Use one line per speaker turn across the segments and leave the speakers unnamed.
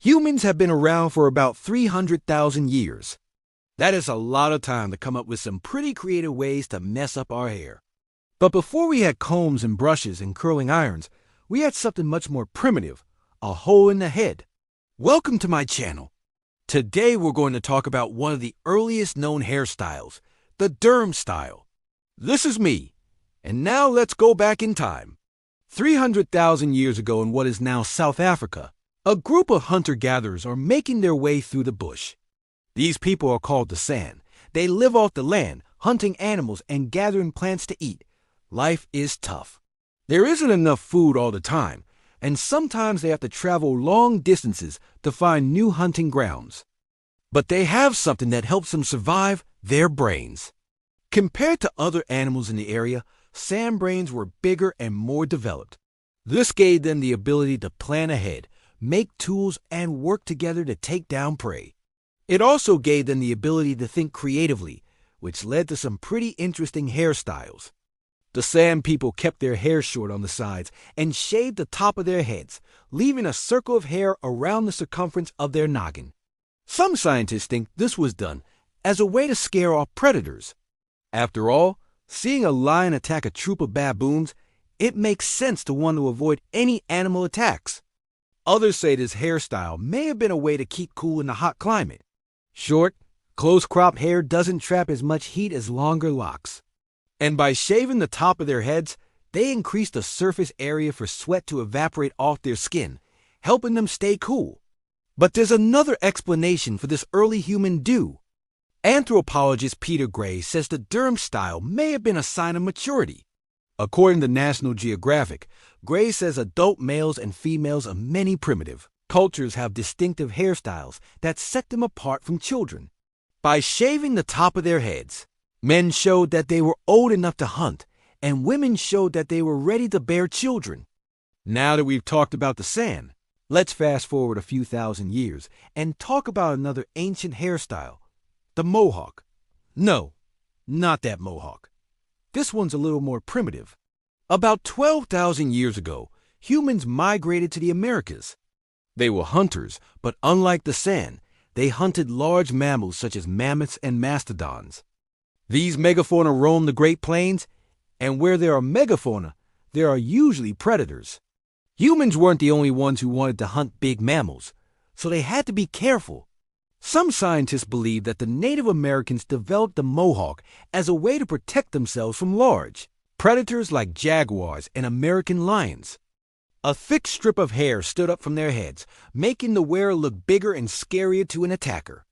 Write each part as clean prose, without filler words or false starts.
Humans have been around for about 300,000 years. That is a lot of time to come up with some pretty creative ways to mess up our hair. But before we had combs and brushes and curling irons, we had something much more primitive, a hole in the head. Welcome to my channel. Today we're going to talk about one of the earliest known hairstyles, the derm style. This is me, and now let's go back in time. 300,000 years ago in what is now South Africa, a group of hunter-gatherers are making their way through the bush. These people are called the San. They live off the land, hunting animals and gathering plants to eat. Life is tough. There isn't enough food all the time, and sometimes they have to travel long distances to find new hunting grounds. But they have something that helps them survive: their brains. Compared to other animals in the area, San brains were bigger and more developed. This gave them the ability to plan ahead, make tools, and work together to take down prey. It also gave them the ability to think creatively, which led to some pretty interesting hairstyles. The San people kept their hair short on the sides and shaved the top of their heads, leaving a circle of hair around the circumference of their noggin. Some scientists think this was done as a way to scare off predators. After all, seeing a lion attack a troop of baboons, it makes sense to want to avoid any animal attacks. Others say this hairstyle may have been a way to keep cool in the hot climate. Short, close-cropped hair doesn't trap as much heat as longer locks. And by shaving the top of their heads, they increase the surface area for sweat to evaporate off their skin, helping them stay cool. But there's another explanation for this early human do. Anthropologist Peter Gray says the derm style may have been a sign of maturity. According to National Geographic, Gray says adult males and females of many primitive cultures have distinctive hairstyles that set them apart from children. By shaving the top of their heads, men showed that they were old enough to hunt, and women showed that they were ready to bear children. Now that we've talked about the San, let's fast forward a few thousand years and talk about another ancient hairstyle, the Mohawk. No, not that Mohawk. This one's a little more primitive. About 12,000 years ago, humans migrated to the Americas. They were hunters, but unlike the San, they hunted large mammals such as mammoths and mastodons. These megafauna roam the Great Plains, and where there are megafauna, there are usually predators. Humans weren't the only ones who wanted to hunt big mammals, so they had to be careful. Some scientists believe that the Native Americans developed the Mohawk as a way to protect themselves from large predators like jaguars and American lions. A thick strip of hair stood up from their heads, making the wearer look bigger and scarier to an attacker.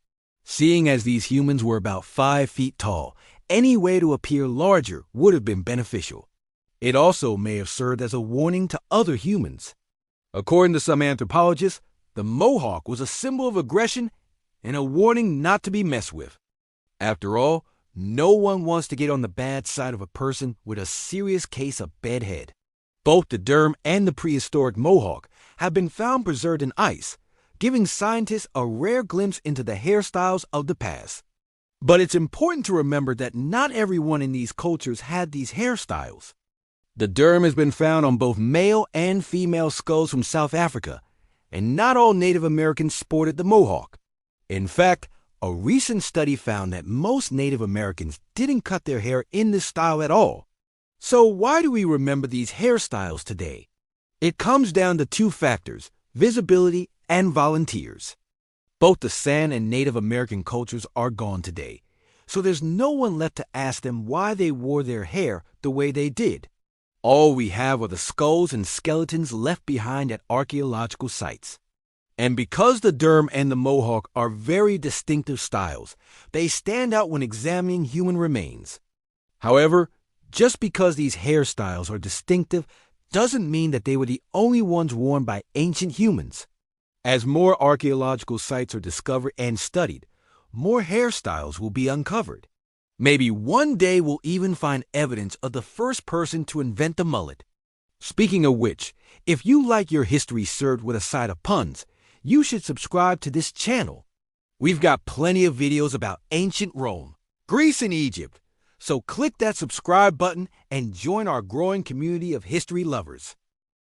Seeing as these humans were about 5 feet tall, any way to appear larger would have been beneficial. It also may have served as a warning to other humans. According to some anthropologists, the Mohawk was a symbol of aggression and a warning not to be messed with. After all, no one wants to get on the bad side of a person with a serious case of bedhead. Both the derm and the prehistoric Mohawk have been found preserved in ice, giving scientists a rare glimpse into the hairstyles of the past. But it's important to remember that not everyone in these cultures had these hairstyles. The derm has been found on both male and female skulls from South Africa, and not all Native Americans sported the Mohawk. In fact, a recent study found that most Native Americans didn't cut their hair in this style at all. So why do we remember these hairstyles today? It comes down to two factors: visibility and volunteers. Both the San and Native American cultures are gone today, so there's no one left to ask them why they wore their hair the way they did. All we have are the skulls and skeletons left behind at archaeological sites. And because the derm and the Mohawk are very distinctive styles, they stand out when examining human remains. However, just because these hairstyles are distinctive doesn't mean that they were the only ones worn by ancient humans. As more archaeological sites are discovered and studied, more hairstyles will be uncovered. Maybe one day we'll even find evidence of the first person to invent the mullet. Speaking of which, if you like your history served with a side of puns, you should subscribe to this channel. We've got plenty of videos about ancient Rome, Greece, and Egypt. So click that subscribe button and join our growing community of history lovers.